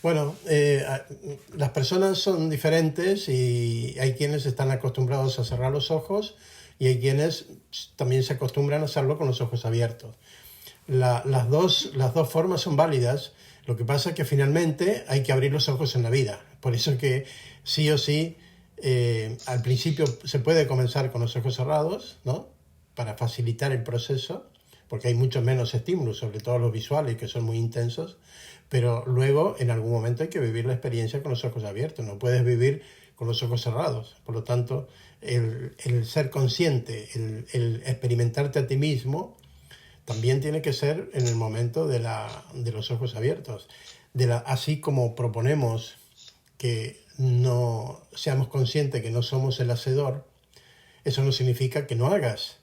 Bueno, las personas son diferentes y hay quienes están acostumbrados a cerrar los ojos y hay quienes también se acostumbran a hacerlo con los ojos abiertos. Las dos formas son válidas. Lo que pasa es que finalmente hay que abrir los ojos en la vida. Por eso que sí o sí, al principio se puede comenzar con los ojos cerrados, ¿no? Para facilitar el proceso, porque hay mucho menos estímulos, sobre todo los visuales, que son muy intensos, pero luego en algún momento hay que vivir la experiencia con los ojos abiertos, no puedes vivir con los ojos cerrados. Por lo tanto, el ser consciente, el experimentarte a ti mismo, también tiene que ser en el momento de los ojos abiertos. Así como proponemos que no seamos conscientes que no somos el hacedor, eso no significa que no hagas,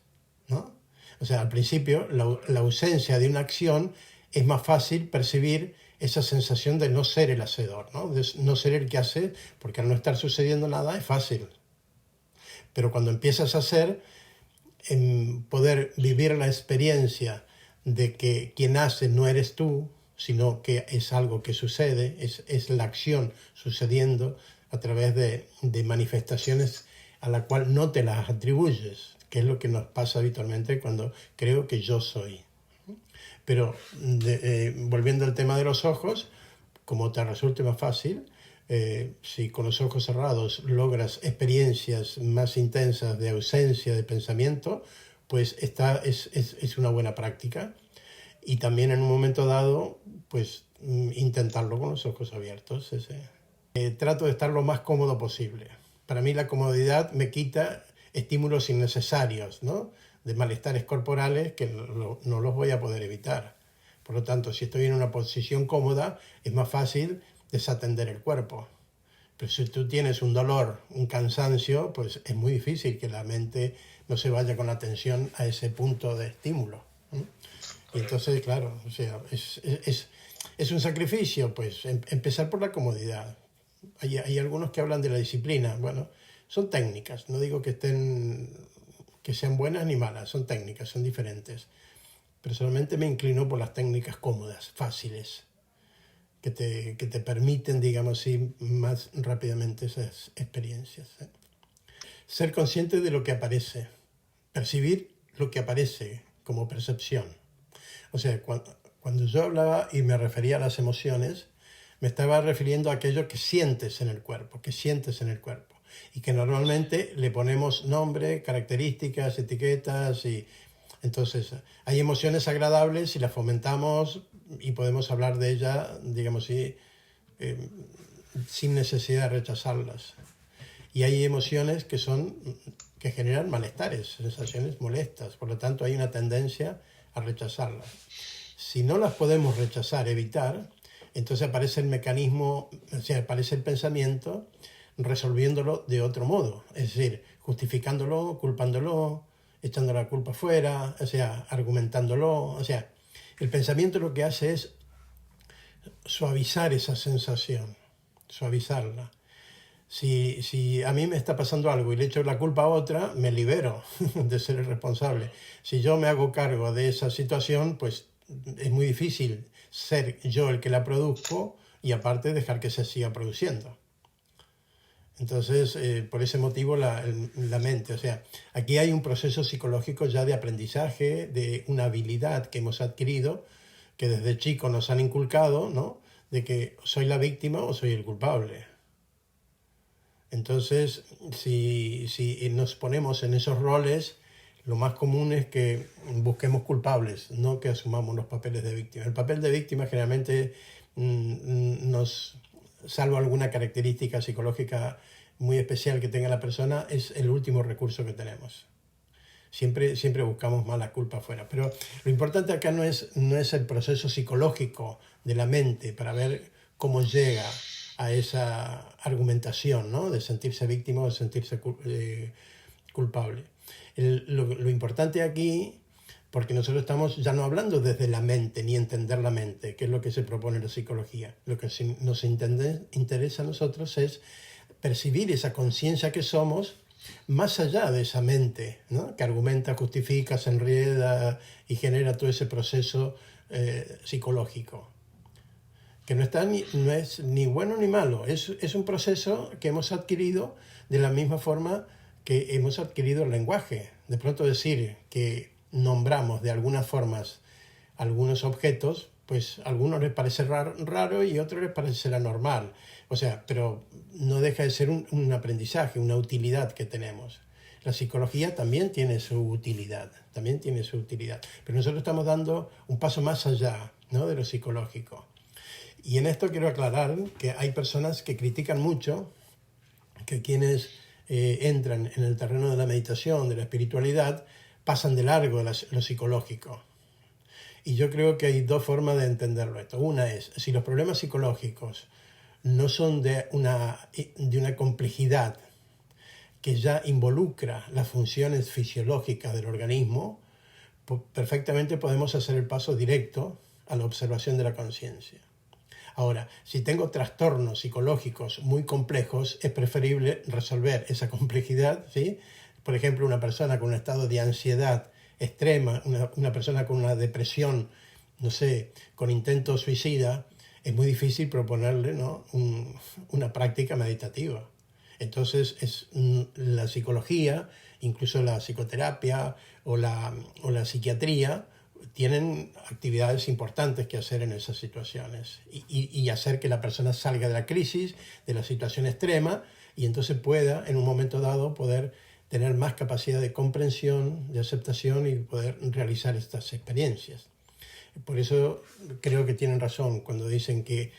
¿no? O sea, al principio, la ausencia de una acción es más fácil percibir esa sensación de no ser el hacedor, ¿no? De no ser el que hace, porque al no estar sucediendo nada es fácil. Pero cuando empiezas a hacer, en poder vivir la experiencia de que quien hace no eres tú, sino que es algo que sucede, es la acción sucediendo a través de manifestaciones a la cual no te las atribuyes, que es lo que nos pasa habitualmente cuando creo que yo soy. Pero volviendo al tema de los ojos, como te resulte más fácil, si con los ojos cerrados logras experiencias más intensas de ausencia de pensamiento, pues esta es una buena práctica. Y también en un momento dado, pues intentarlo con los ojos abiertos. Trato de estar lo más cómodo posible. Para mí la comodidad me quita estímulos innecesarios, ¿no? De malestares corporales que no los voy a poder evitar. Por lo tanto, si estoy en una posición cómoda, es más fácil desatender el cuerpo. Pero si tú tienes un dolor, un cansancio, pues es muy difícil que la mente no se vaya con atención a ese punto de estímulo. Y entonces, claro, o sea, es un sacrificio, pues empezar por la comodidad. Hay algunos que hablan de la disciplina. Bueno, son técnicas, no digo que sean buenas ni malas, son técnicas, son diferentes. Personalmente me inclino por las técnicas cómodas, fáciles, que te permiten, digamos así, más rápidamente esas experiencias. Ser consciente de lo que aparece, percibir lo que aparece como percepción. O sea, cuando yo hablaba y me refería a las emociones, me estaba refiriendo a aquello que sientes en el cuerpo, y que normalmente le ponemos nombre, características, etiquetas, y entonces hay emociones agradables y las fomentamos y podemos hablar de ellas, digamos así, eh, sin necesidad de rechazarlas. Y hay emociones que generan malestares, sensaciones molestas, por lo tanto hay una tendencia a rechazarlas. Si no las podemos rechazar, evitar, entonces aparece el mecanismo, o sea, aparece el pensamiento resolviéndolo de otro modo, es decir, justificándolo, culpándolo, echando la culpa fuera, o sea, argumentándolo, o sea, el pensamiento lo que hace es suavizar esa sensación, suavizarla. Si a mí me está pasando algo y le echo la culpa a otra, me libero de ser el responsable. Si yo me hago cargo de esa situación, pues es muy difícil ser yo el que la produzco y aparte dejar que se siga produciendo. Entonces, por ese motivo la mente, o sea, aquí hay un proceso psicológico ya de aprendizaje, de una habilidad que hemos adquirido, que desde chico nos han inculcado, ¿no? De que soy la víctima o soy el culpable. Entonces, si nos ponemos en esos roles, lo más común es que busquemos culpables, no que asumamos los papeles de víctima. El papel de víctima generalmente salvo alguna característica psicológica muy especial que tenga la persona, es el último recurso que tenemos. Siempre buscamos más la culpa afuera. Pero lo importante acá no es el proceso psicológico de la mente para ver cómo llega a esa argumentación, ¿no? De sentirse víctima o de sentirse culpable. Lo importante aquí, porque nosotros estamos ya no hablando desde la mente ni entender la mente, que es lo que se propone en la psicología. Lo que nos interesa a nosotros es percibir esa conciencia que somos más allá de esa mente, ¿no? Que argumenta, justifica, se enreda y genera todo ese proceso psicológico. que no es ni bueno ni malo, es un proceso que hemos adquirido de la misma forma que hemos adquirido el lenguaje. De pronto decir que nombramos de algunas formas algunos objetos, pues a algunos les parece raro y a otros les parecerá normal. O sea, pero no deja de ser un aprendizaje, una utilidad que tenemos. La psicología también tiene su utilidad, también tiene su utilidad. Pero nosotros estamos dando un paso más allá, ¿no?, de lo psicológico. Y en esto quiero aclarar que hay personas que critican mucho que quienes entran en el terreno de la meditación, de la espiritualidad, pasan de largo lo psicológico. Y yo creo que hay dos formas de entenderlo esto. Una es, si los problemas psicológicos no son de una complejidad que ya involucra las funciones fisiológicas del organismo, pues perfectamente podemos hacer el paso directo a la observación de la conciencia. Ahora, si tengo trastornos psicológicos muy complejos, es preferible resolver esa complejidad, ¿sí? Por ejemplo, una persona con un estado de ansiedad extrema, una persona con una depresión, no sé, con intento suicida, es muy difícil proponerle, ¿no?, una práctica meditativa. Entonces, la psicología, incluso la psicoterapia o la psiquiatría, tienen actividades importantes que hacer en esas situaciones y hacer que la persona salga de la crisis, de la situación extrema, y entonces pueda, en un momento dado, poder tener más capacidad de comprensión, de aceptación y poder realizar estas experiencias. Por eso creo que tienen razón cuando dicen que,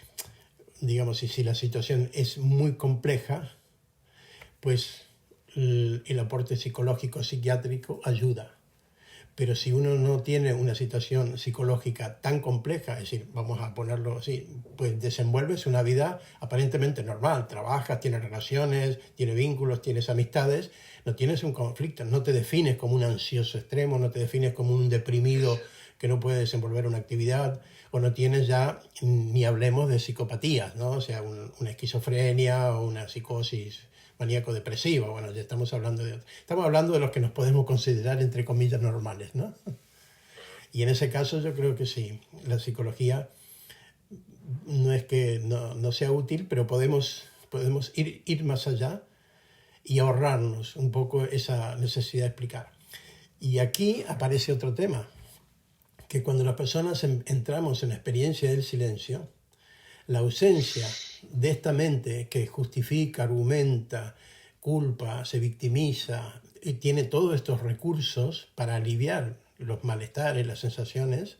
digamos, si la situación es muy compleja, pues el aporte psicológico, psiquiátrico ayuda. Pero si uno no tiene una situación psicológica tan compleja, es decir, vamos a ponerlo así, pues desenvuelves una vida aparentemente normal, trabajas, tienes relaciones, tienes vínculos, tienes amistades, no tienes un conflicto, no te defines como un ansioso extremo, no te defines como un deprimido que no puede desenvolver una actividad, o no tienes ya, ni hablemos de psicopatías, ¿no? O sea, una esquizofrenia o una psicosis maníaco-depresiva. Bueno, ya estamos hablando de los que nos podemos considerar, entre comillas, normales, ¿no? Y en ese caso yo creo que sí, la psicología no es que no sea útil, pero podemos ir más allá y ahorrarnos un poco esa necesidad de explicar. Y aquí aparece otro tema, que cuando las personas entramos en la experiencia del silencio, la ausencia de esta mente que justifica, argumenta, culpa, se victimiza y tiene todos estos recursos para aliviar los malestares, las sensaciones,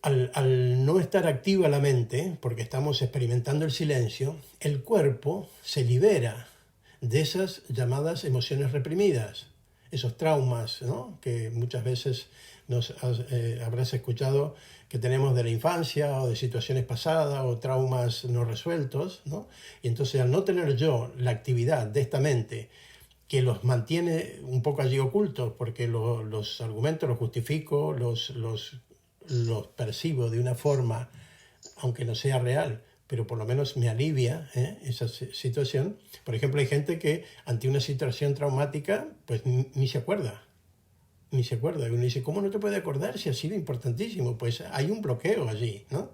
al no estar activa la mente, porque estamos experimentando el silencio, el cuerpo se libera de esas llamadas emociones reprimidas, esos traumas, ¿no?, que muchas veces habrás escuchado que tenemos de la infancia o de situaciones pasadas o traumas no resueltos, ¿no? Y entonces, al no tener yo la actividad de esta mente que los mantiene un poco allí ocultos, porque los argumentos los justifico, los percibo de una forma, aunque no sea real, pero por lo menos me alivia esa situación. Por ejemplo, hay gente que ante una situación traumática, pues ni se acuerda. Ni se acuerda. Y uno dice, ¿cómo no te puede acordar si ha sido importantísimo? Pues hay un bloqueo allí, ¿no?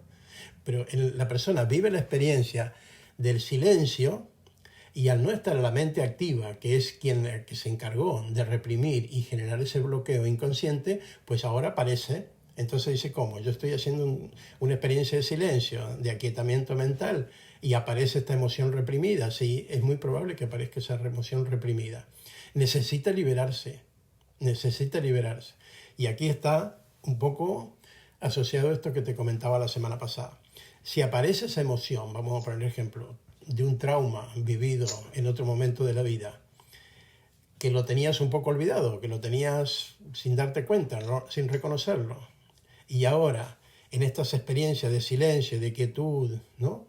Pero la persona vive la experiencia del silencio y al no estar la mente activa, que es quien que se encargó de reprimir y generar ese bloqueo inconsciente, pues ahora aparece. Entonces dice, ¿cómo? Yo estoy haciendo una experiencia de silencio, de aquietamiento mental, y aparece esta emoción reprimida. Sí, es muy probable que aparezca esa emoción reprimida. Necesita liberarse. Y aquí está un poco asociado a esto que te comentaba la semana pasada. Si aparece esa emoción, vamos a poner ejemplo, de un trauma vivido en otro momento de la vida, que lo tenías un poco olvidado, que lo tenías sin darte cuenta, ¿no?, sin reconocerlo, y ahora en estas experiencias de silencio, de quietud, ¿no?,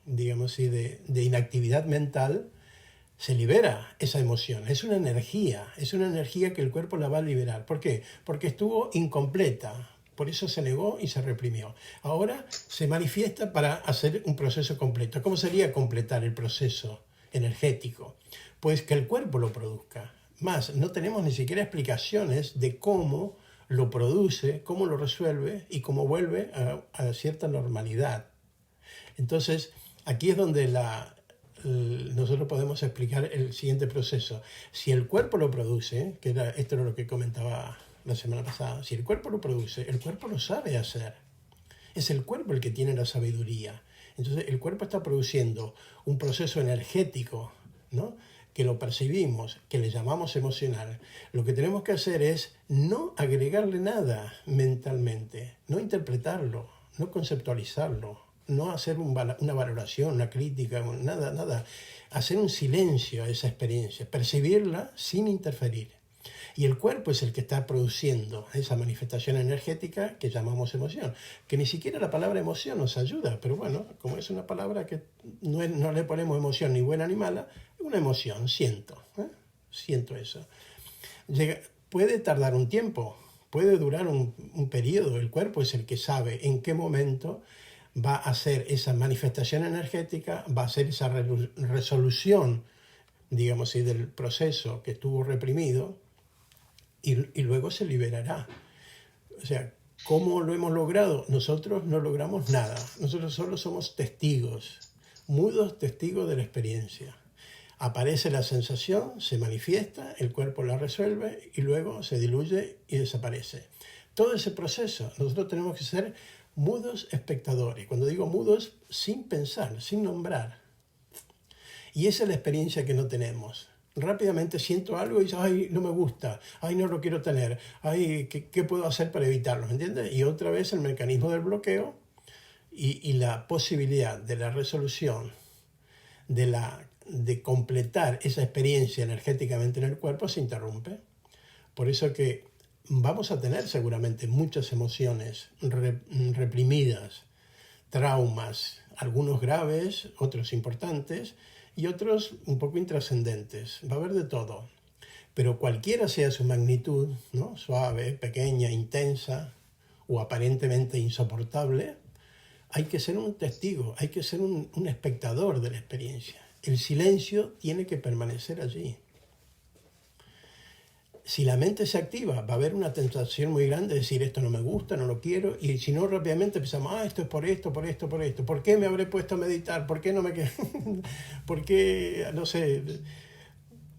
digamos así, de inactividad mental, se libera esa emoción. Es una energía que el cuerpo la va a liberar. ¿Por qué? Porque estuvo incompleta, por eso se negó y se reprimió. Ahora se manifiesta para hacer un proceso completo. ¿Cómo sería completar el proceso energético? Pues que el cuerpo lo produzca. Más, no tenemos ni siquiera explicaciones de cómo lo produce, cómo lo resuelve y cómo vuelve a cierta normalidad. Entonces, aquí es donde nosotros podemos explicar el siguiente proceso. Si el cuerpo lo produce, esto era lo que comentaba la semana pasada, si el cuerpo lo produce, el cuerpo lo sabe hacer. Es el cuerpo el que tiene la sabiduría. Entonces, el cuerpo está produciendo un proceso energético, ¿no?, que lo percibimos, que le llamamos emocional. Lo que tenemos que hacer es no agregarle nada mentalmente, no interpretarlo, no conceptualizarlo, no hacer una valoración, una crítica, nada. Hacer un silencio a esa experiencia, percibirla sin interferir. Y el cuerpo es el que está produciendo esa manifestación energética que llamamos emoción. Que ni siquiera la palabra emoción nos ayuda, pero bueno, como es una palabra que no le ponemos emoción ni buena ni mala, una emoción, siento eso. Puede tardar un tiempo, puede durar un periodo. El cuerpo es el que sabe en qué momento va a hacer esa manifestación energética, va a hacer esa resolución, digamos así, del proceso que estuvo reprimido, y luego se liberará. O sea, ¿cómo lo hemos logrado? Nosotros no logramos nada. Nosotros solo somos testigos, mudos testigos de la experiencia. Aparece la sensación, se manifiesta, el cuerpo la resuelve y luego se diluye y desaparece. Todo ese proceso, nosotros tenemos que ser mudos espectadores. Cuando digo mudos, sin pensar, sin nombrar. Y esa es la experiencia que no tenemos. Rápidamente siento algo y digo, ay, no me gusta, ay, no lo quiero tener, ay, ¿qué puedo hacer para evitarlo? ¿Me entiendes? Y otra vez el mecanismo del bloqueo y la posibilidad de la resolución, de completar esa experiencia energéticamente en el cuerpo se interrumpe. Por eso que vamos a tener seguramente muchas emociones reprimidas, traumas, algunos graves, otros importantes, y otros un poco intrascendentes. Va a haber de todo. Pero cualquiera sea su magnitud, ¿no?, suave, pequeña, intensa o aparentemente insoportable, hay que ser un testigo, hay que ser un espectador de la experiencia. El silencio tiene que permanecer allí. Si la mente se activa, va a haber una tentación muy grande de decir esto no me gusta, no lo quiero, y si no, rápidamente pensamos, esto es por esto, por esto, por esto. ¿Por qué me habré puesto a meditar? ¿Por qué no me quedé? ¿Por qué, no sé,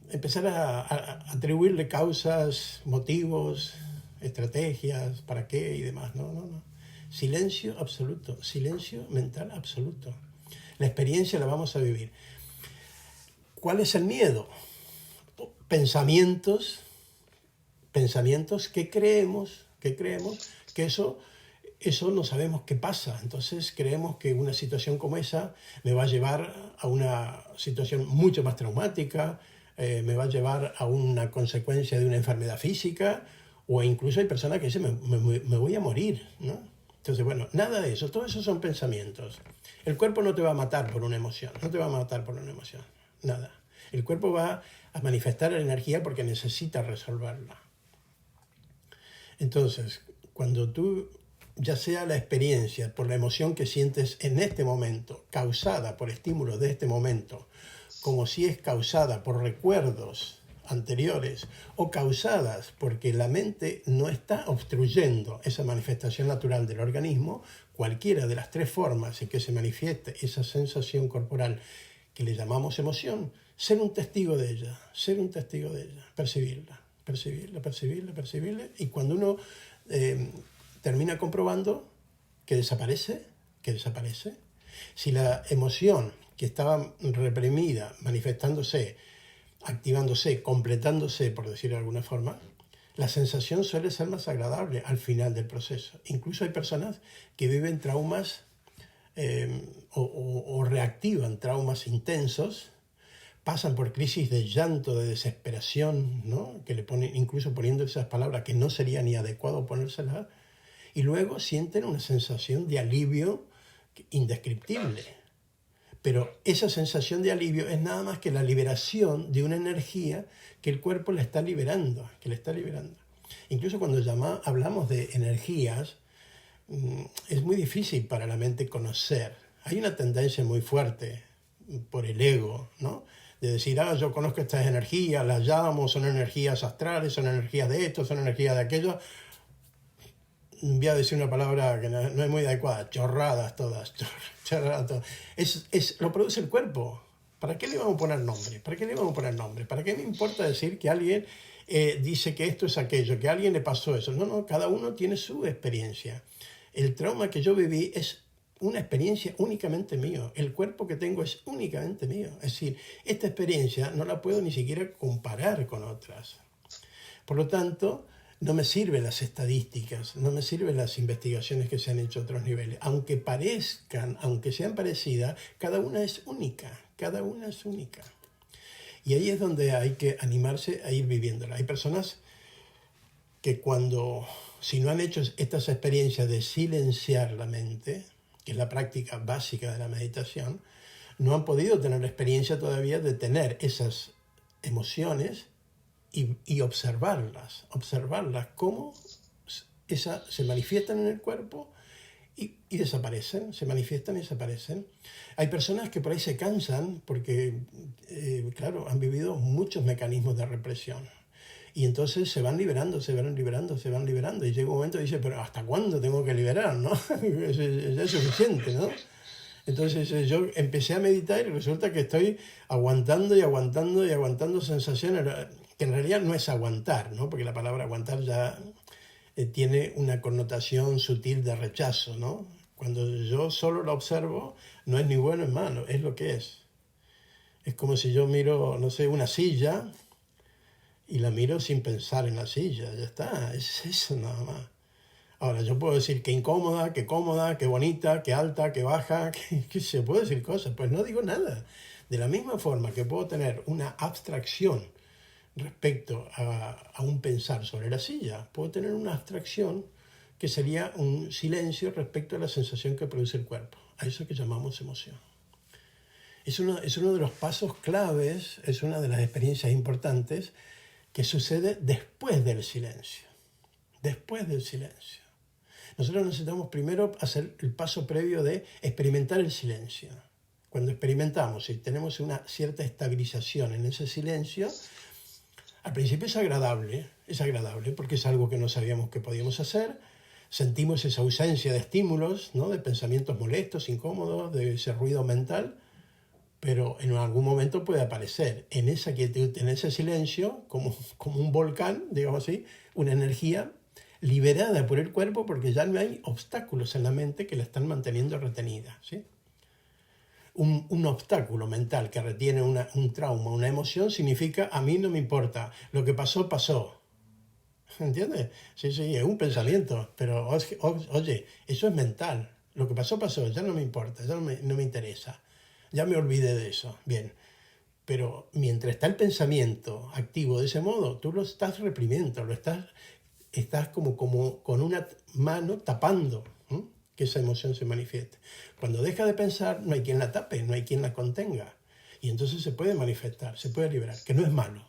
empezar a atribuirle causas, motivos, estrategias, para qué y demás? No. Silencio absoluto, silencio mental absoluto. La experiencia la vamos a vivir. ¿Cuál es el miedo? Pensamientos que creemos que eso no sabemos qué pasa. Entonces creemos que una situación como esa me va a llevar a una situación mucho más traumática, me va a llevar a una consecuencia de una enfermedad física, o incluso hay personas que dicen me voy a morir, ¿no? Entonces, bueno, nada de eso, todo eso son pensamientos. El cuerpo no te va a matar por una emoción, nada. El cuerpo va a manifestar la energía porque necesita resolverla. Entonces, cuando tú, ya sea la experiencia, por la emoción que sientes en este momento, causada por estímulos de este momento, como si es causada por recuerdos anteriores o causadas porque la mente no está obstruyendo esa manifestación natural del organismo, cualquiera de las tres formas en que se manifieste esa sensación corporal que le llamamos emoción, ser un testigo de ella, percibirla, y cuando uno termina comprobando que desaparece, si la emoción que estaba reprimida, manifestándose, activándose, completándose, por decirlo de alguna forma, la sensación suele ser más agradable al final del proceso. Incluso hay personas que viven traumas o reactivan traumas intensos, pasan por crisis de llanto, de desesperación, ¿no?, que le ponen, incluso poniendo esas palabras que no sería ni adecuado ponérselas, y luego sienten una sensación de alivio indescriptible. Pero esa sensación de alivio es nada más que la liberación de una energía que el cuerpo le está liberando, Incluso cuando hablamos de energías, es muy difícil para la mente conocer. Hay una tendencia muy fuerte por el ego, ¿no?, de decir, yo conozco estas energías, las llamo, son energías astrales, son energías de esto, son energías de aquello. voy a decir una palabra que no es muy adecuada, chorradas todas, chorradas todas. Lo produce el cuerpo. ¿Para qué le vamos a poner nombre? ¿Para qué le vamos a poner nombre? ¿Para qué me importa decir que alguien dice que esto es aquello, que a alguien le pasó eso? No, cada uno tiene su experiencia. El trauma que yo viví es una experiencia únicamente mío. El cuerpo que tengo es únicamente mío. Es decir, esta experiencia no la puedo ni siquiera comparar con otras. Por lo tanto, no me sirven las estadísticas, no me sirven las investigaciones que se han hecho a otros niveles. Aunque parezcan, aunque sean parecidas, cada una es única, cada una es única. Y ahí es donde hay que animarse a ir viviéndola. Hay personas que si no han hecho estas experiencias de silenciar la mente, que es la práctica básica de la meditación, no han podido tener la experiencia todavía de tener esas emociones y observarlas, cómo se manifiestan en el cuerpo y desaparecen, se manifiestan y desaparecen. Hay personas que por ahí se cansan porque, claro, han vivido muchos mecanismos de represión. Y entonces se van liberando, se van liberando, se van liberando. Y llega un momento y dice, pero ¿hasta cuándo tengo que liberar? ¿No? Es suficiente, ¿no? Entonces yo empecé a meditar y resulta que estoy aguantando y aguantando y aguantando sensaciones que en realidad no es aguantar, ¿no? Porque la palabra aguantar ya tiene una connotación sutil de rechazo, ¿no? Cuando yo solo lo observo, no es ni bueno ni malo, es lo que es. Es como si yo miro, no sé, una silla y la miro sin pensar en la silla, ya está, es eso nada más. Ahora, yo puedo decir que incómoda, que cómoda, que bonita, que alta, que baja, que se puede decir cosas, pues no digo nada. De la misma forma que puedo tener una abstracción respecto a un pensar sobre la silla, puedo tener una abstracción que sería un silencio respecto a la sensación que produce el cuerpo, a eso que llamamos emoción. Es uno de los pasos claves, es una de las experiencias importantes que sucede después del silencio. Después del silencio. Nosotros necesitamos primero hacer el paso previo de experimentar el silencio. Cuando experimentamos y tenemos una cierta estabilización en ese silencio, al principio es agradable porque es algo que no sabíamos que podíamos hacer, sentimos esa ausencia de estímulos, ¿no? De pensamientos molestos, incómodos, de ese ruido mental, pero en algún momento puede aparecer en esa quietud, en ese silencio, como un volcán, digamos así, una energía liberada por el cuerpo porque ya no hay obstáculos en la mente que la están manteniendo retenida, ¿sí? Un obstáculo mental que retiene un trauma, una emoción, significa a mí no me importa, lo que pasó, pasó. ¿Entiendes? Sí, es un pensamiento, pero oye, eso es mental. Lo que pasó, pasó, ya no me importa, ya no me interesa. Ya me olvidé de eso. Bien, pero mientras está el pensamiento activo de ese modo, tú lo estás reprimiendo, estás como con una mano tapando que esa emoción se manifieste. Cuando deja de pensar, no hay quien la tape, no hay quien la contenga. Y entonces se puede manifestar, se puede liberar, que no es malo.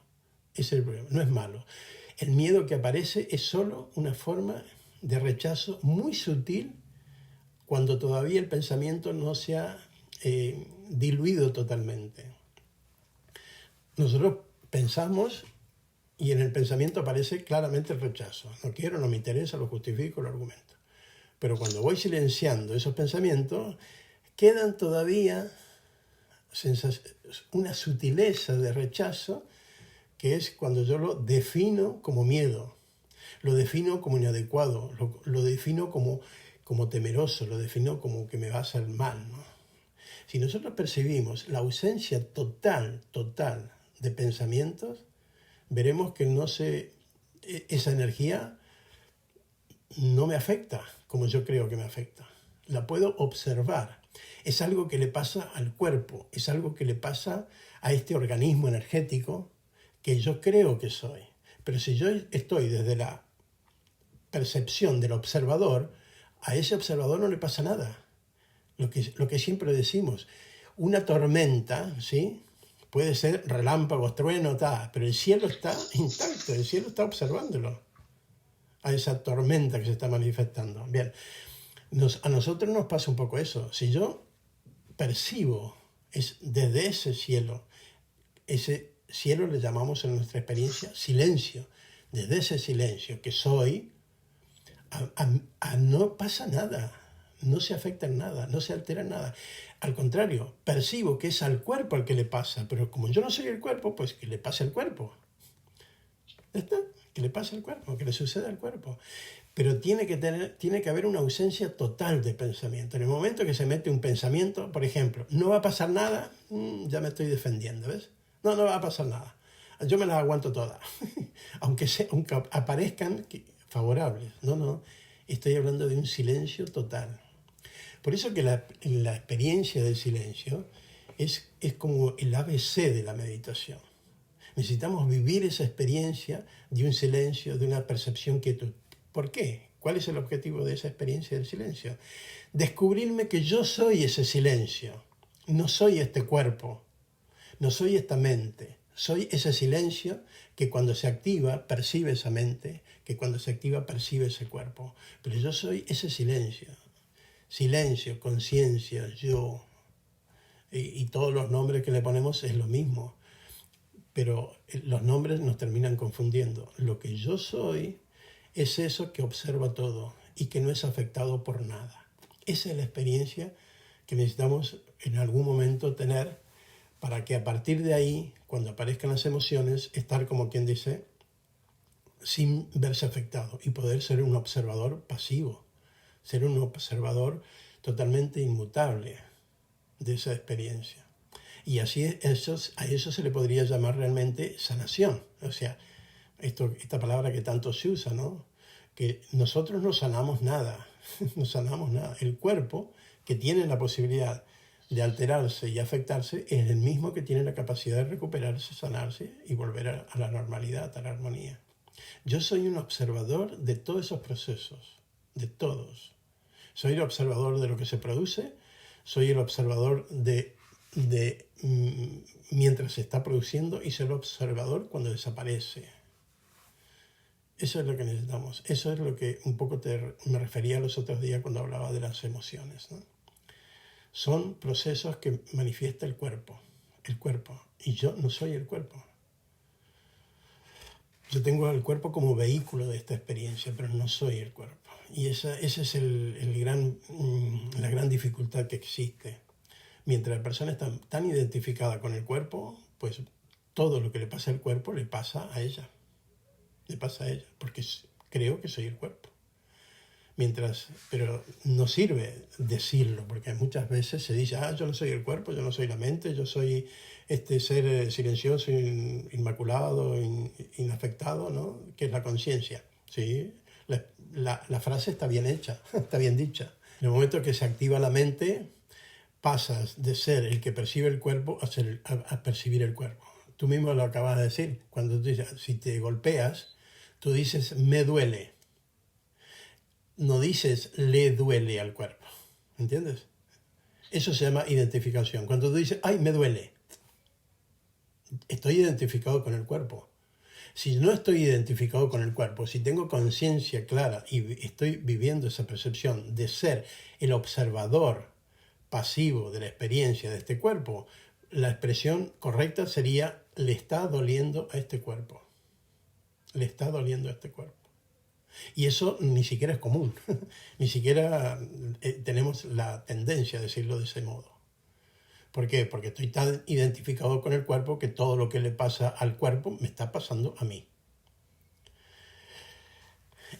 Ese es el problema, no es malo. El miedo que aparece es solo una forma de rechazo muy sutil cuando todavía el pensamiento no se ha diluido totalmente. Nosotros pensamos y en el pensamiento aparece claramente el rechazo. No quiero, no me interesa, lo justifico, lo argumento. Pero cuando voy silenciando esos pensamientos, quedan todavía una sutileza de rechazo que es cuando yo lo defino como miedo, lo defino como inadecuado, lo defino como temeroso, lo defino como que me va a hacer mal, ¿no? Si nosotros percibimos la ausencia total de pensamientos, veremos que esa energía no me afecta como yo creo que me afecta. La puedo observar. Es algo que le pasa al cuerpo, es algo que le pasa a este organismo energético que yo creo que soy. Pero si yo estoy desde la percepción del observador, a ese observador no le pasa nada. Lo que siempre decimos, una tormenta, ¿sí? Puede ser relámpagos, trueno, pero el cielo está intacto, el cielo está observándolo, a esa tormenta que se está manifestando. Bien, a nosotros nos pasa un poco eso. Si yo percibo desde ese cielo le llamamos en nuestra experiencia silencio, desde ese silencio que soy, no pasa nada, no se afecta en nada, no se altera en nada. Al contrario, percibo que es al cuerpo al que le pasa, pero como yo no soy el cuerpo, pues que le pase al cuerpo. ¿Ya está? Que le pase al cuerpo, que le suceda al cuerpo. Pero tiene que haber una ausencia total de pensamiento. En el momento que se mete un pensamiento, por ejemplo, no va a pasar nada, ya me estoy defendiendo, ¿ves? No va a pasar nada. Yo me las aguanto todas, aunque aparezcan favorables. No, estoy hablando de un silencio total. Por eso que la experiencia del silencio es como el ABC de la meditación. Necesitamos vivir esa experiencia de un silencio, de una percepción quietud. ¿Por qué? ¿Cuál es el objetivo de esa experiencia del silencio? Descubrirme que yo soy ese silencio. No soy este cuerpo, no soy esta mente. Soy ese silencio que cuando se activa percibe esa mente, que cuando se activa percibe ese cuerpo. Pero yo soy ese silencio. Silencio, conciencia, yo. Y todos los nombres que le ponemos es lo mismo. Pero los nombres nos terminan confundiendo. Lo que yo soy es eso que observa todo y que no es afectado por nada. Esa es la experiencia que necesitamos en algún momento tener para que a partir de ahí, cuando aparezcan las emociones, estar como quien dice, sin verse afectado y poder ser un observador pasivo, ser un observador totalmente inmutable de esa experiencia. Y así a eso se le podría llamar realmente sanación. O sea, esta palabra que tanto se usa, ¿no? Que nosotros no sanamos nada, no sanamos nada. El cuerpo, que tiene la posibilidad de alterarse y afectarse, es el mismo que tiene la capacidad de recuperarse, sanarse y volver a la normalidad, a la armonía. Yo soy un observador de todos esos procesos, de todos. Soy el observador de lo que se produce, soy el observador de mientras se está produciendo y soy el observador cuando desaparece. Eso es lo que necesitamos. Eso es lo que un poco me refería los otros días cuando hablaba de las emociones, ¿no? Son procesos que manifiesta el cuerpo, y yo no soy el cuerpo. Yo tengo el cuerpo como vehículo de esta experiencia, pero no soy el cuerpo. Y esa es la gran dificultad que existe. Mientras la persona está tan identificada con el cuerpo, pues todo lo que le pasa al cuerpo le pasa a ella. Le pasa a ella, porque creo que soy el cuerpo. Pero no sirve decirlo, porque muchas veces se dice, yo no soy el cuerpo, yo no soy la mente, yo soy este ser silencioso, inmaculado, inafectado, ¿no? Que es la conciencia. ¿Sí? La frase está bien hecha, está bien dicha. En el momento que se activa la mente, pasas de ser el que percibe el cuerpo a percibir el cuerpo. Tú mismo lo acabas de decir. Cuando tú dices, si te golpeas, tú dices, me duele. No dices, le duele al cuerpo. ¿Entiendes? Eso se llama identificación. Cuando tú dices, ay, me duele, estoy identificado con el cuerpo. Si no estoy identificado con el cuerpo, si tengo conciencia clara y estoy viviendo esa percepción de ser el observador pasivo de la experiencia de este cuerpo, la expresión correcta sería, le está doliendo a este cuerpo. Le está doliendo a este cuerpo. Y eso ni siquiera es común, ni siquiera tenemos la tendencia a decirlo de ese modo. ¿Por qué? Porque estoy tan identificado con el cuerpo que todo lo que le pasa al cuerpo me está pasando a mí.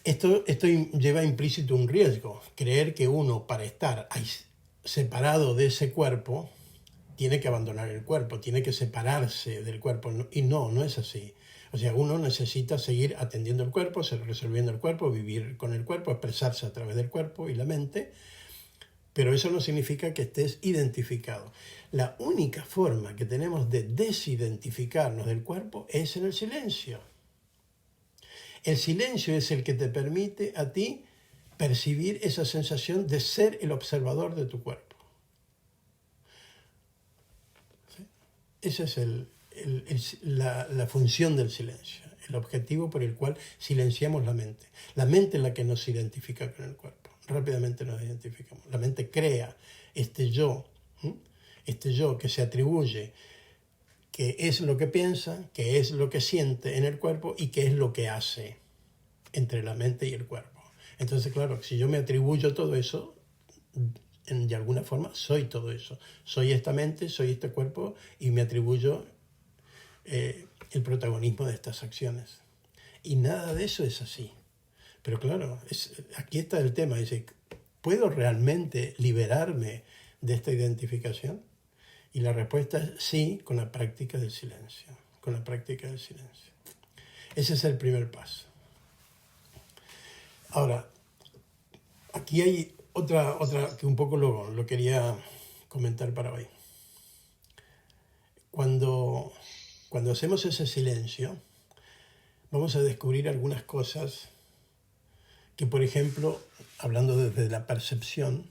Esto lleva implícito un riesgo, creer que uno para estar separado de ese cuerpo tiene que abandonar el cuerpo, tiene que separarse del cuerpo, y no es así. O sea, uno necesita seguir atendiendo el cuerpo, resolviendo el cuerpo, vivir con el cuerpo, expresarse a través del cuerpo y la mente, pero eso no significa que estés identificado. La única forma que tenemos de desidentificarnos del cuerpo es en el silencio. El silencio es el que te permite a ti percibir esa sensación de ser el observador de tu cuerpo. ¿Sí? Esa es la función del silencio, el objetivo por el cual silenciamos la mente. La mente es la que nos identifica con el cuerpo. Rápidamente nos identificamos. La mente crea este yo que se atribuye, que es lo que piensa, que es lo que siente en el cuerpo y que es lo que hace entre la mente y el cuerpo. Entonces, claro, si yo me atribuyo todo eso, de alguna forma soy todo eso. Soy esta mente, soy este cuerpo y me atribuyo el protagonismo de estas acciones. Y nada de eso es así. Pero claro, aquí está el tema. Dice, ¿puedo realmente liberarme de esta identificación? Y la respuesta es sí, con la práctica del silencio. Con la práctica del silencio. Ese es el primer paso. Ahora, aquí hay otra que un poco lo quería comentar para hoy. Cuando hacemos ese silencio, vamos a descubrir algunas cosas que, por ejemplo, hablando desde la percepción,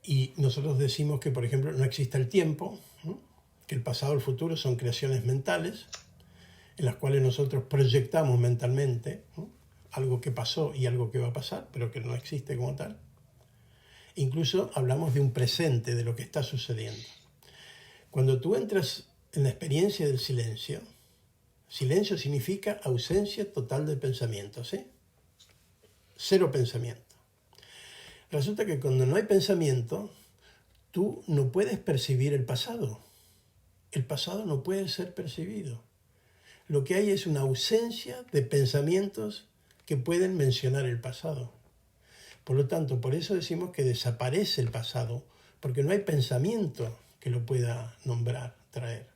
y nosotros decimos que, por ejemplo, no existe el tiempo, ¿no? Que el pasado y el futuro son creaciones mentales, en las cuales nosotros proyectamos mentalmente, ¿no? Algo que pasó y algo que va a pasar, pero que no existe como tal. Incluso hablamos de un presente, de lo que está sucediendo. Cuando tú entras en la experiencia del silencio, silencio significa ausencia total de pensamiento, ¿sí? Cero pensamiento. Resulta que cuando no hay pensamiento, tú no puedes percibir el pasado. El pasado no puede ser percibido. Lo que hay es una ausencia de pensamientos que pueden mencionar el pasado. Por lo tanto, por eso decimos que desaparece el pasado, porque no hay pensamiento que lo pueda nombrar, traer.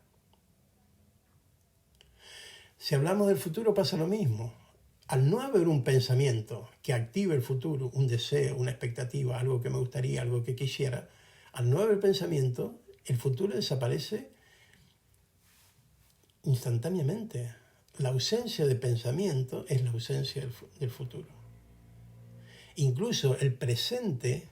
Si hablamos del futuro pasa lo mismo. Al no haber un pensamiento que active el futuro, un deseo, una expectativa, algo que me gustaría, algo que quisiera, al no haber pensamiento, el futuro desaparece instantáneamente. La ausencia de pensamiento es la ausencia del futuro. Incluso el presente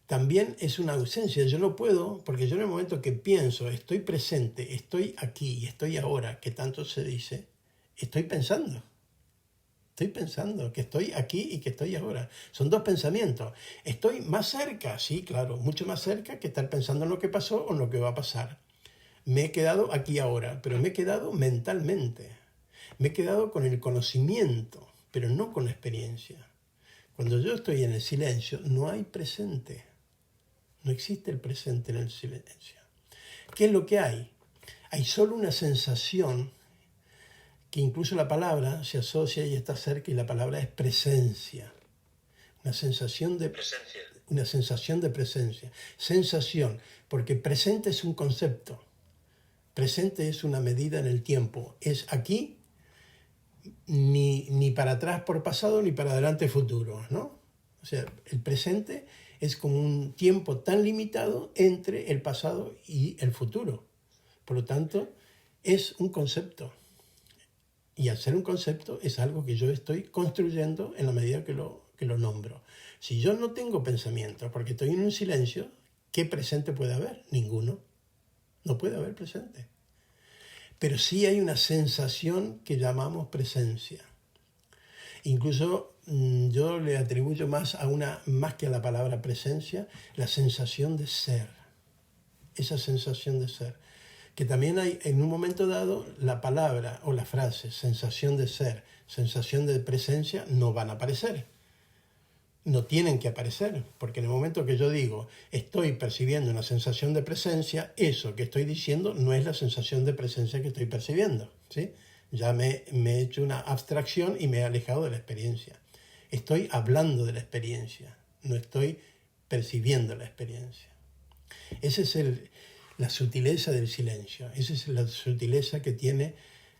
también es una ausencia. Yo no puedo, porque yo en el momento que pienso, estoy presente, estoy aquí, estoy ahora, que tanto se dice, estoy pensando que estoy aquí y que estoy ahora. Son dos pensamientos. Estoy más cerca, sí, claro, mucho más cerca que estar pensando en lo que pasó o en lo que va a pasar. Me he quedado aquí ahora, pero me he quedado mentalmente. Me he quedado con el conocimiento, pero no con la experiencia. Cuando yo estoy en el silencio, no hay presente. No existe el presente en el silencio. ¿Qué es lo que hay? Hay solo una sensación que incluso la palabra se asocia y está cerca, y la palabra es presencia. Una sensación de presencia. Una sensación de presencia. Sensación, porque presente es un concepto. Presente es una medida en el tiempo. Es aquí, ni para atrás por pasado, ni para adelante futuro, ¿no? O sea, el presente es como un tiempo tan limitado entre el pasado y el futuro. Por lo tanto, es un concepto. Y al ser un concepto es algo que yo estoy construyendo en la medida que lo nombro. Si yo no tengo pensamiento porque estoy en un silencio, ¿qué presente puede haber? Ninguno. No puede haber presente. Pero sí hay una sensación que llamamos presencia. Incluso yo le atribuyo más que a la palabra presencia, la sensación de ser. Esa sensación de ser. Que también hay en un momento dado la palabra o la frase sensación de ser, sensación de presencia no van a aparecer. No tienen que aparecer, porque en el momento que yo digo estoy percibiendo una sensación de presencia, eso que estoy diciendo no es la sensación de presencia que estoy percibiendo, ¿sí? Ya me he hecho una abstracción y me he alejado de la experiencia. Estoy hablando de la experiencia, no estoy percibiendo la experiencia. Esa es la sutileza del silencio, esa es la sutileza que tiene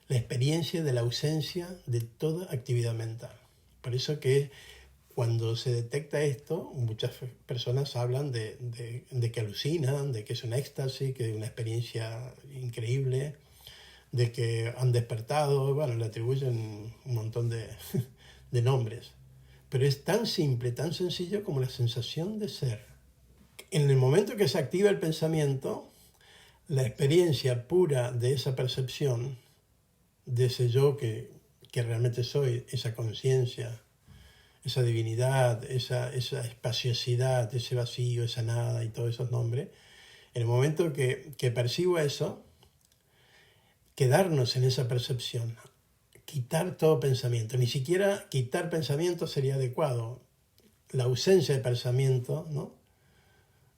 la experiencia de la ausencia de toda actividad mental. Por eso que cuando se detecta esto, muchas personas hablan de que alucinan, de que es un éxtasis, que es una experiencia increíble, de que han despertado, bueno, le atribuyen un montón de nombres. Pero es tan simple, tan sencillo como la sensación de ser. En el momento que se activa el pensamiento, la experiencia pura de esa percepción, de ese yo que realmente soy, esa conciencia, esa divinidad, esa espaciosidad, ese vacío, esa nada y todos esos nombres, en el momento que percibo eso, quedarnos en esa percepción, quitar todo pensamiento. Ni siquiera quitar pensamiento sería adecuado. La ausencia de pensamiento, ¿no?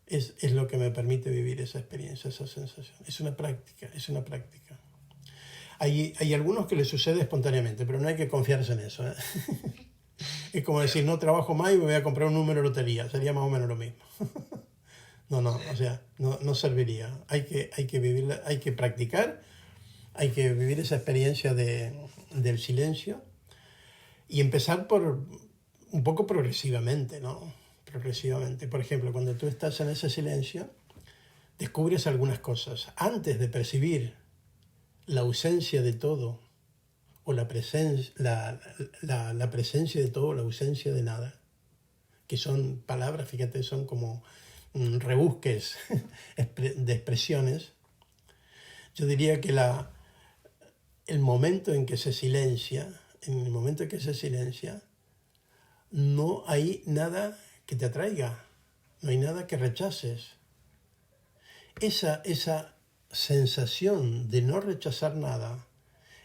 Es lo que me permite vivir esa experiencia, esa sensación. Es una práctica, es una práctica. Hay algunos que les sucede espontáneamente, pero no hay que confiarse en eso, ¿eh? Es como decir, no trabajo más y me voy a comprar un número de lotería. Sería más o menos lo mismo. No, o sea, no serviría. Hay que vivirla, hay que practicar, hay que vivir esa experiencia del silencio y empezar por un poco progresivamente, ¿no? Progresivamente. Por ejemplo, cuando tú estás en ese silencio, descubres algunas cosas. Antes de percibir la ausencia de todo, o la presencia de todo, la ausencia de nada, que son palabras, fíjate, son como rebusques de expresiones. Yo diría que el momento en que se silencia, no hay nada que te atraiga, no hay nada que rechaces. Esa sensación de no rechazar nada,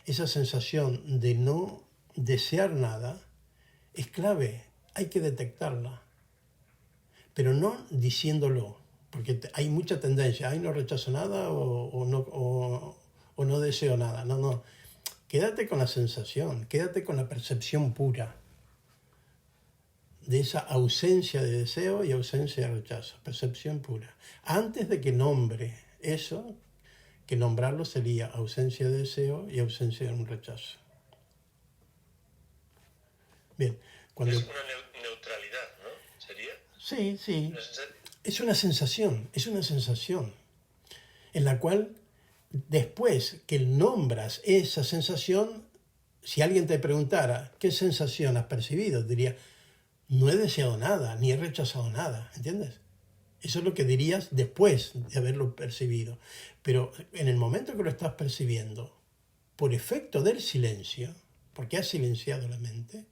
esa sensación de no desear nada, es clave, hay que detectarla, pero no diciéndolo, porque hay mucha tendencia, no rechazo nada o no deseo nada, no, quédate con la sensación, quédate con la percepción pura de esa ausencia de deseo y ausencia de rechazo, percepción pura. Antes de que nombre eso, que nombrarlo sería ausencia de deseo y ausencia de un rechazo. Bien, cuando... Es una neutralidad, ¿no? ¿Sería? Sí. Es una sensación en la cual después que nombras esa sensación, si alguien te preguntara qué sensación has percibido, diría, no he deseado nada, ni he rechazado nada, ¿entiendes? Eso es lo que dirías después de haberlo percibido. Pero en el momento que lo estás percibiendo, por efecto del silencio, porque has silenciado la mente,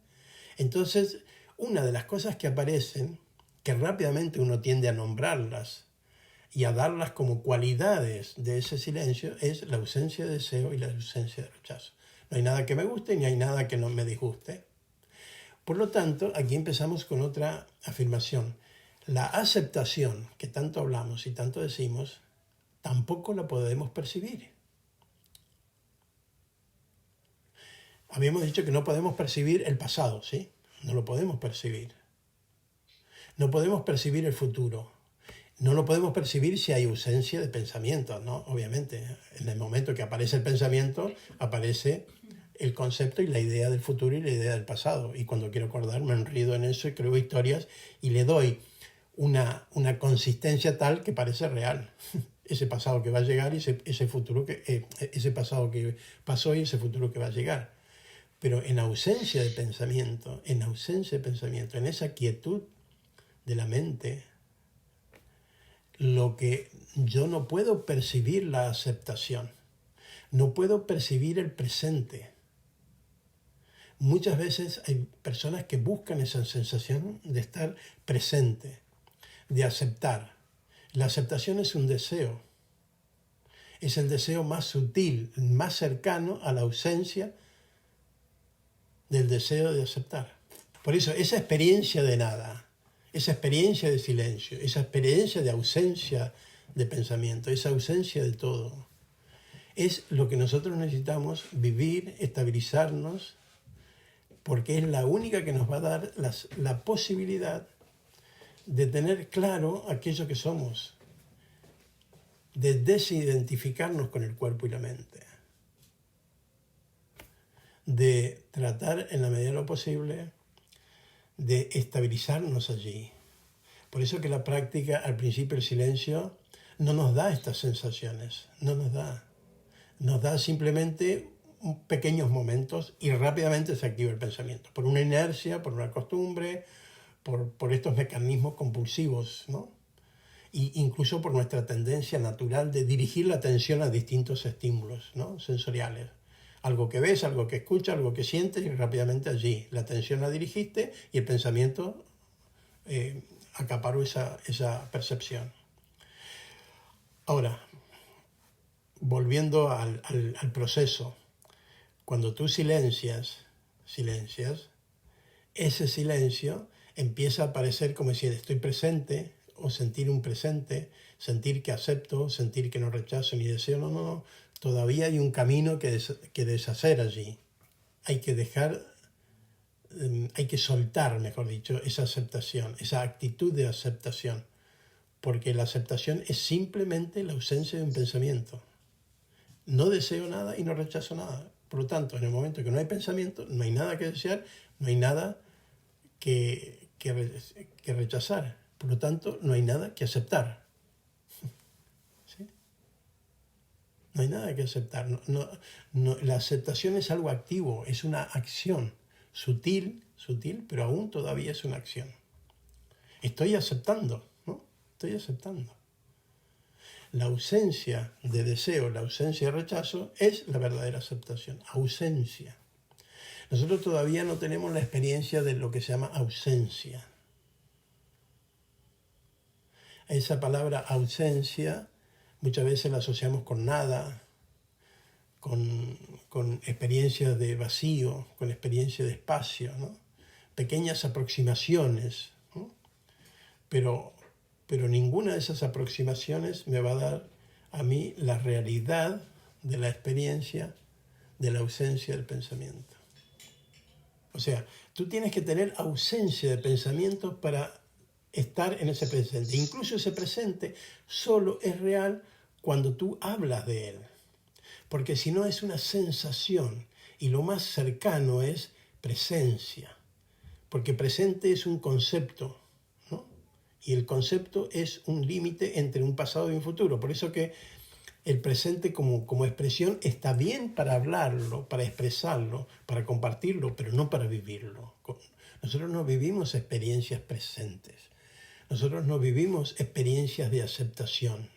entonces una de las cosas que aparecen, que rápidamente uno tiende a nombrarlas y a darlas como cualidades de ese silencio, es la ausencia de deseo y la ausencia de rechazo. No hay nada que me guste ni hay nada que no me disguste. Por lo tanto, aquí empezamos con otra afirmación. La aceptación, que tanto hablamos y tanto decimos, tampoco la podemos percibir. Habíamos dicho que no podemos percibir el pasado, ¿sí? No lo podemos percibir. No podemos percibir el futuro. No lo podemos percibir si hay ausencia de pensamiento, ¿no? Obviamente, en el momento que aparece el pensamiento, aparece el concepto y la idea del futuro y la idea del pasado. Y cuando quiero acordar, me enredo en eso y creo historias y le doy una consistencia tal que parece real. Ese pasado que va a llegar y ese futuro ese pasado que pasó y ese futuro que va a llegar. Pero en ausencia de pensamiento, en esa quietud de la mente, lo que yo no puedo percibir la aceptación, no puedo percibir el presente. Muchas veces hay personas que buscan esa sensación de estar presente, de aceptar. La aceptación es un deseo, es el deseo más sutil, más cercano a la ausencia del deseo de aceptar. Por eso esa experiencia de nada, esa experiencia de silencio, esa experiencia de ausencia de pensamiento, esa ausencia de todo, es lo que nosotros necesitamos vivir, estabilizarnos, porque es la única que nos va a dar la posibilidad de tener claro aquello que somos, de desidentificarnos con el cuerpo y la mente, de tratar en la medida de lo posible de estabilizarnos allí. Por eso que la práctica, al principio el silencio, no nos da estas sensaciones, no nos da. Nos da simplemente pequeños momentos y rápidamente se activa el pensamiento, por una inercia, por una costumbre, por estos mecanismos compulsivos, ¿no? Y incluso por nuestra tendencia natural de dirigir la atención a distintos estímulos, ¿no? Sensoriales. Algo que ves, algo que escuchas, algo que sientes y rápidamente allí. La atención la dirigiste y el pensamiento acaparó esa percepción. Ahora, volviendo al proceso, Cuando tú silencias, ese silencio empieza a aparecer como si estoy presente, o sentir un presente, sentir que acepto, sentir que no rechazo ni deseo. No. Todavía hay un camino que deshacer allí. Hay que dejar, hay que soltar, mejor dicho, esa aceptación, esa actitud de aceptación. Porque la aceptación es simplemente la ausencia de un pensamiento. No deseo nada y no rechazo nada. Por lo tanto, en el momento que no hay pensamiento, no hay nada que desear, no hay nada que rechazar. Por lo tanto, no hay nada que aceptar. ¿Sí? No hay nada que aceptar. La aceptación es algo activo, es una acción. Sutil, pero aún todavía es una acción. Estoy aceptando, ¿no? Estoy aceptando. La ausencia de deseo, la ausencia de rechazo es la verdadera aceptación. Ausencia. Nosotros todavía no tenemos la experiencia de lo que se llama ausencia. Esa palabra ausencia muchas veces la asociamos con nada, con experiencias de vacío, con experiencias de espacio, ¿no? Pequeñas aproximaciones, ¿no? Pero ninguna de esas aproximaciones me va a dar a mí la realidad de la experiencia de la ausencia del pensamiento. O sea, tú tienes que tener ausencia de pensamientos para estar en ese presente. Incluso ese presente solo es real cuando tú hablas de él. Porque si no es una sensación y lo más cercano es presencia. Porque presente es un concepto, ¿no? Y el concepto es un límite entre un pasado y un futuro. Por eso que el presente como expresión está bien para hablarlo, para expresarlo, para compartirlo, pero no para vivirlo. Nosotros no vivimos experiencias presentes. Nosotros no vivimos experiencias de aceptación.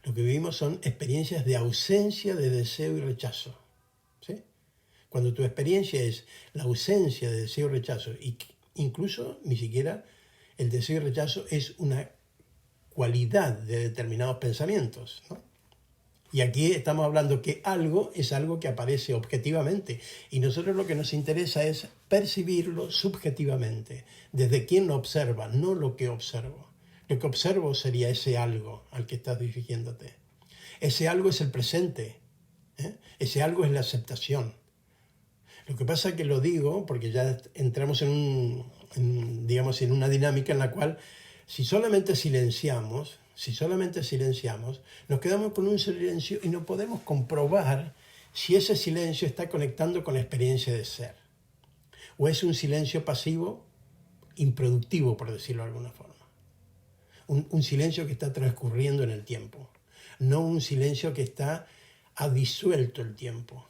Lo que vivimos son experiencias de ausencia de deseo y rechazo. ¿Sí? Cuando tu experiencia es la ausencia de deseo y rechazo, y incluso ni siquiera el deseo y rechazo es una cualidad de determinados pensamientos, ¿no? Y aquí estamos hablando que algo es algo que aparece objetivamente y nosotros lo que nos interesa es percibirlo subjetivamente, desde quien lo observa, no lo que observo. Lo que observo sería ese algo al que estás dirigiéndote. Ese algo es el presente, ¿eh? Ese algo es la aceptación. Lo que pasa es que lo digo porque ya entramos en una dinámica en la cual si solamente silenciamos, nos quedamos con un silencio y no podemos comprobar si ese silencio está conectando con la experiencia de ser. O es un silencio pasivo, improductivo, por decirlo de alguna forma. Un silencio que está transcurriendo en el tiempo. No un silencio que ha disuelto el tiempo.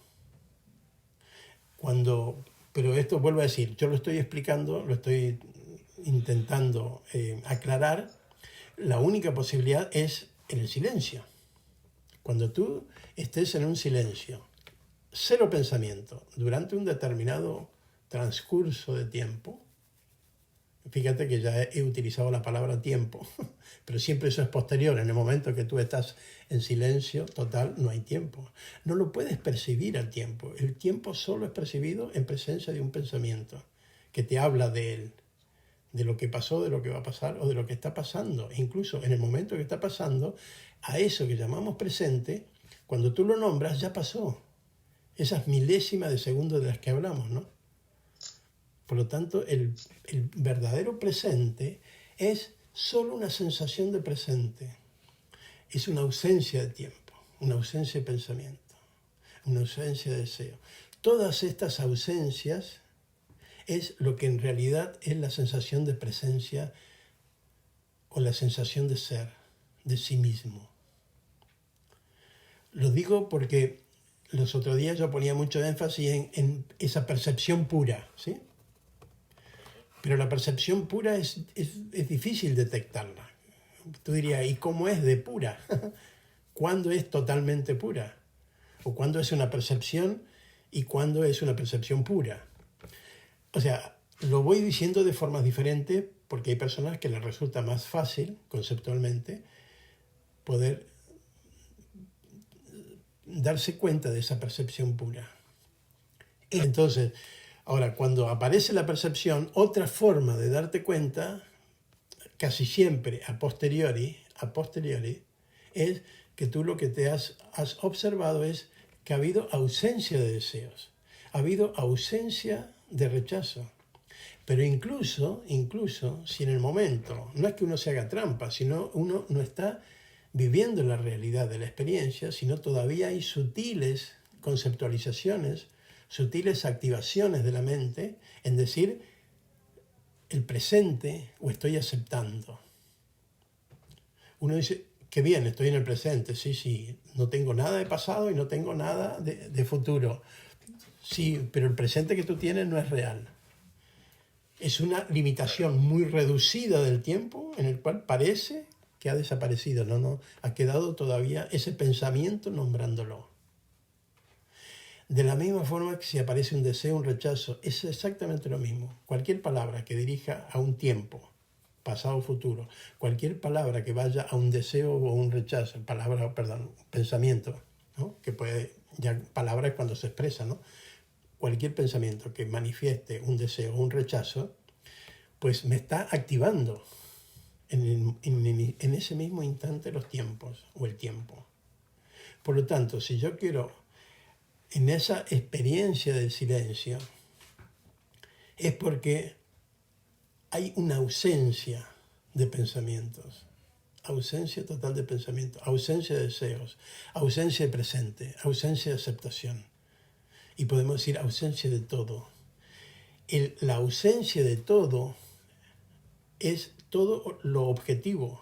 Pero esto vuelvo a decir, yo lo estoy explicando, lo estoy intentando aclarar. La única posibilidad es en el silencio. Cuando tú estés en un silencio, cero pensamiento, durante un determinado transcurso de tiempo, fíjate que ya he utilizado la palabra tiempo, pero siempre eso es posterior. En el momento que tú estás en silencio total, no hay tiempo. No lo puedes percibir al tiempo. El tiempo solo es percibido en presencia de un pensamiento que te habla de él, de lo que pasó, de lo que va a pasar o de lo que está pasando. E incluso en el momento que está pasando, a eso que llamamos presente, cuando tú lo nombras, ya pasó. Esas milésimas de segundo de las que hablamos, ¿no? Por lo tanto, el verdadero presente es solo una sensación de presente. Es una ausencia de tiempo, una ausencia de pensamiento, una ausencia de deseo. Todas estas ausencias es lo que en realidad es la sensación de presencia o la sensación de ser, de sí mismo. Lo digo porque los otros días yo ponía mucho énfasis en esa percepción pura, ¿sí? Pero la percepción pura es difícil detectarla. Tú dirías, ¿y cómo es de pura? ¿Cuándo es totalmente pura? ¿O cuándo es una percepción y cuándo es una percepción pura? O sea, lo voy diciendo de formas diferentes porque hay personas que les resulta más fácil, conceptualmente, poder darse cuenta de esa percepción pura. Entonces, ahora, cuando aparece la percepción, otra forma de darte cuenta, casi siempre a posteriori, es que tú lo que te has observado es que ha habido ausencia de deseos, ha habido ausencia de rechazo. Pero incluso, si en el momento, no es que uno se haga trampa, sino uno no está viviendo la realidad de la experiencia, sino todavía hay sutiles conceptualizaciones, sutiles activaciones de la mente en decir el presente o estoy aceptando. Uno dice, qué bien, estoy en el presente, sí, no tengo nada de pasado y no tengo nada de futuro. Sí, pero el presente que tú tienes no es real. Es una limitación muy reducida del tiempo en el cual parece que ha desaparecido, no, ha quedado todavía ese pensamiento nombrándolo. De la misma forma que si aparece un deseo, un rechazo, es exactamente lo mismo. Cualquier palabra que dirija a un tiempo, pasado o futuro, cualquier palabra que vaya a un deseo o un rechazo, pensamiento, ¿no? Que puede, ya palabra es cuando se expresa, ¿no? Cualquier pensamiento que manifieste un deseo o un rechazo, pues me está activando en ese mismo instante los tiempos o el tiempo. Por lo tanto, si yo quiero, en esa experiencia del silencio, es porque hay una ausencia de pensamientos, ausencia total de pensamientos, ausencia de deseos, ausencia de presente, ausencia de aceptación. Y podemos decir ausencia de todo. La ausencia de todo es todo lo objetivo,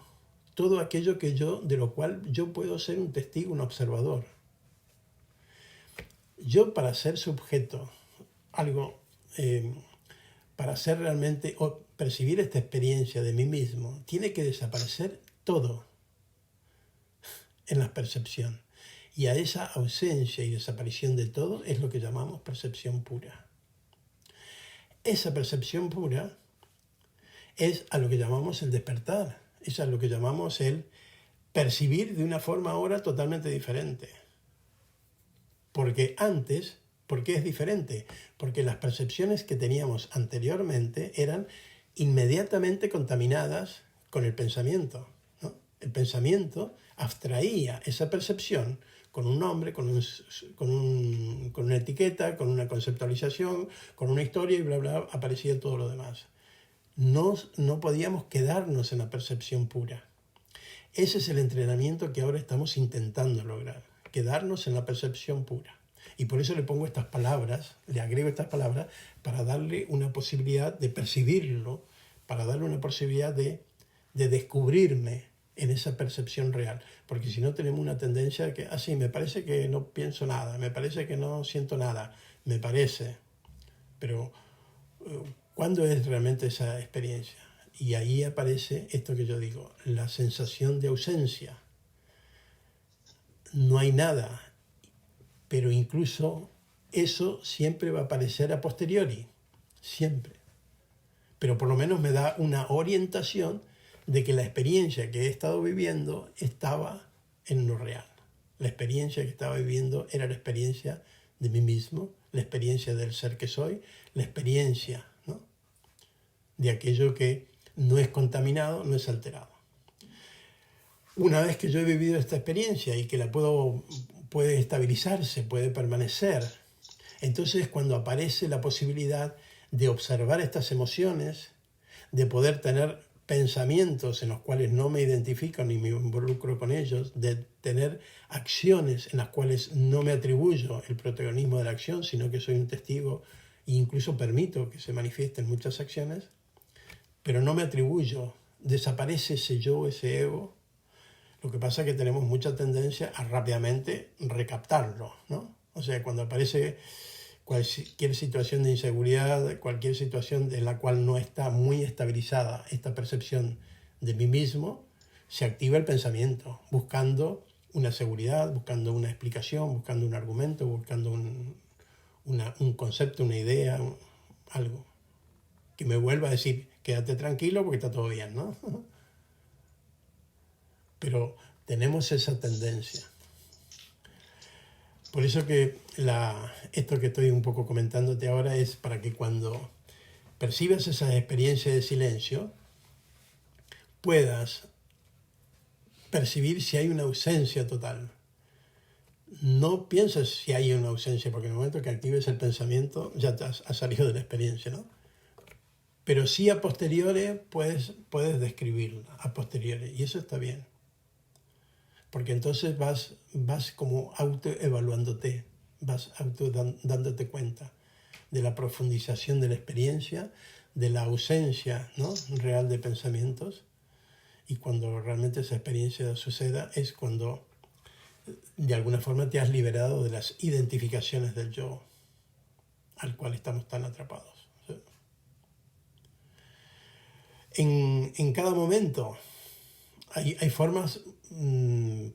todo aquello de lo cual yo puedo ser un testigo, un observador. Yo para ser sujeto, para ser realmente o percibir esta experiencia de mí mismo, tiene que desaparecer todo en la percepción. Y a esa ausencia y desaparición de todo es lo que llamamos percepción pura. Esa percepción pura es a lo que llamamos el despertar, es a lo que llamamos el percibir de una forma ahora totalmente diferente. Porque antes, ¿por qué es diferente? Porque las percepciones que teníamos anteriormente eran inmediatamente contaminadas con el pensamiento, ¿no? El pensamiento abstraía esa percepción con un nombre, con una etiqueta, con una conceptualización, con una historia y bla, bla, aparecía todo lo demás. No podíamos quedarnos en la percepción pura. Ese es el entrenamiento que ahora estamos intentando lograr, quedarnos en la percepción pura. Y por eso le pongo estas palabras, le agrego estas palabras, para darle una posibilidad de percibirlo, para darle una posibilidad de descubrirme en esa percepción real. Porque si no tenemos una tendencia que, me parece que no pienso nada, me parece que no siento nada, me parece. Pero, ¿cuándo es realmente esa experiencia? Y ahí aparece esto que yo digo, la sensación de ausencia. No hay nada, pero incluso eso siempre va a aparecer a posteriori, siempre. Pero por lo menos me da una orientación de que la experiencia que he estado viviendo estaba en lo real. La experiencia que estaba viviendo era la experiencia de mí mismo, la experiencia del ser que soy, la experiencia, ¿no?, de aquello que no es contaminado, no es alterado. Una vez que yo he vivido esta experiencia y que puede estabilizarse, puede permanecer, entonces cuando aparece la posibilidad de observar estas emociones, de poder tener pensamientos en los cuales no me identifico ni me involucro con ellos, de tener acciones en las cuales no me atribuyo el protagonismo de la acción, sino que soy un testigo e incluso permito que se manifiesten muchas acciones, pero no me atribuyo, desaparece ese yo, ese ego. Lo que pasa es que tenemos mucha tendencia a rápidamente recaptarlo, ¿no? O sea, cuando aparece cualquier situación de inseguridad, cualquier situación en la cual no está muy estabilizada esta percepción de mí mismo, se activa el pensamiento, buscando una seguridad, buscando una explicación, buscando un argumento, buscando un concepto, una idea, algo que me vuelva a decir, quédate tranquilo porque está todo bien, ¿no? Pero tenemos esa tendencia. Por eso que esto que estoy un poco comentándote ahora es para que cuando percibas esas experiencias de silencio, puedas percibir si hay una ausencia total. No pienses si hay una ausencia, porque en el momento que actives el pensamiento ya has salido de la experiencia, ¿no? Pero sí a posteriori puedes describirla, a posteriori, y eso está bien. Porque entonces vas como autoevaluándote, vas dándote cuenta de la profundización de la experiencia, de la ausencia, ¿no?, real de pensamientos, y cuando realmente esa experiencia suceda es cuando de alguna forma te has liberado de las identificaciones del yo al cual estamos tan atrapados. ¿Sí? En cada momento hay formas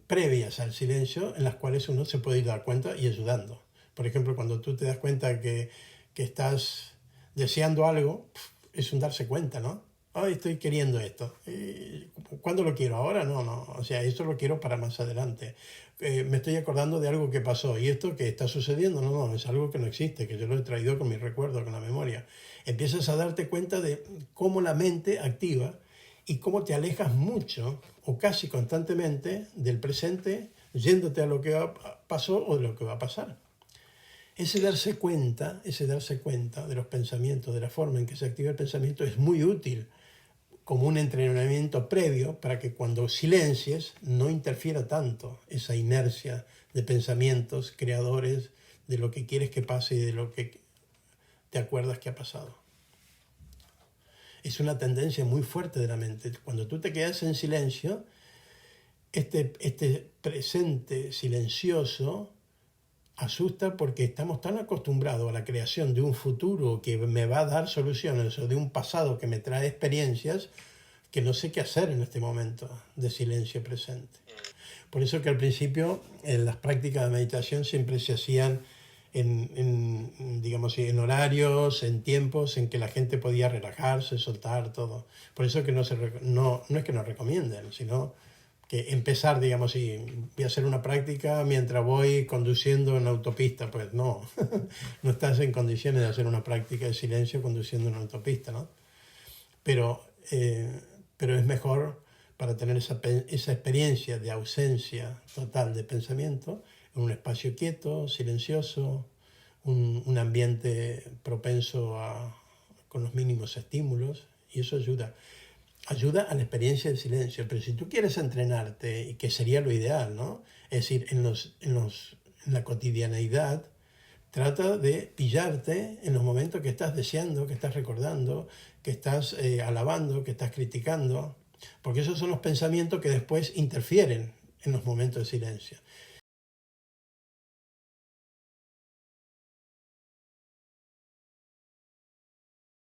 previas al silencio en las cuales uno se puede ir dar cuenta y ayudando. Por ejemplo, cuando tú te das cuenta que estás deseando algo, es un darse cuenta, ¿no? Ay, estoy queriendo esto. ¿Cuándo lo quiero? ¿Ahora? No. O sea, esto lo quiero para más adelante. Me estoy acordando de algo que pasó. ¿Y esto que está sucediendo? No, es algo que no existe, que yo lo he traído con mi recuerdo, con la memoria. Empiezas a darte cuenta de cómo la mente activa y cómo te alejas mucho o casi constantemente del presente, yéndote a lo que pasó o de lo que va a pasar. Ese darse cuenta de los pensamientos, de la forma en que se activa el pensamiento, es muy útil como un entrenamiento previo para que cuando silencies no interfiera tanto esa inercia de pensamientos creadores de lo que quieres que pase y de lo que te acuerdas que ha pasado. Es una tendencia muy fuerte de la mente. Cuando tú te quedas en silencio, este presente silencioso asusta porque estamos tan acostumbrados a la creación de un futuro que me va a dar soluciones o de un pasado que me trae experiencias que no sé qué hacer en este momento de silencio presente. Por eso que al principio en las prácticas de meditación siempre se hacían digamos, en horarios, en tiempos en que la gente podía relajarse, soltar todo. Por eso que no es que nos recomienden, sino que empezar, digamos, y voy a hacer una práctica mientras voy conduciendo en autopista, pues no, no estás en condiciones de hacer una práctica de silencio conduciendo en autopista, ¿no? Pero es mejor para tener esa experiencia de ausencia total de pensamiento en un espacio quieto, silencioso, un ambiente propenso con los mínimos estímulos, y eso ayuda a la experiencia del silencio. Pero si tú quieres entrenarte, y que sería lo ideal, ¿no?, es decir, en la cotidianeidad, trata de pillarte en los momentos que estás deseando, que estás recordando, que estás alabando, que estás criticando, porque esos son los pensamientos que después interfieren en los momentos de silencio.